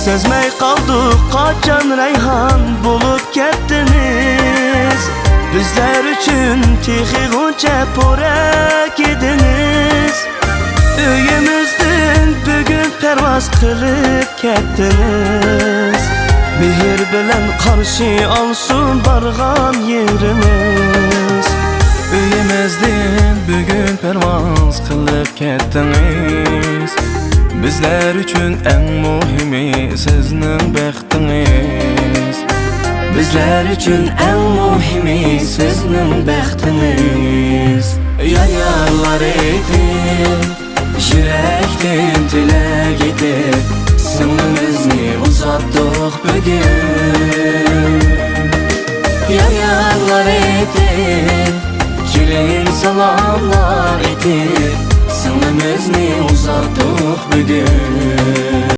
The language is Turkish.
Sezmey kaldık kaçan reyhan bulup kettiniz. Bizler üçün tixi gonca porek ediniz. Öyümüzdün bugün pervaz kılıp kettiniz. Mehir bilen karşı alsın barğan yerimiz. Öyümüzdün bugün pervaz kılıp kettiniz. Bizler üçün en muhimi sizning baxtiniz. Bizler üçün en muhimi sizning baxtiniz. Yayarlar edip, yürekten tilek edip, singlimizni uzattık bugün. Yayarlar edip, yüreğin salamlar edip, singlimizni uzattık bugün.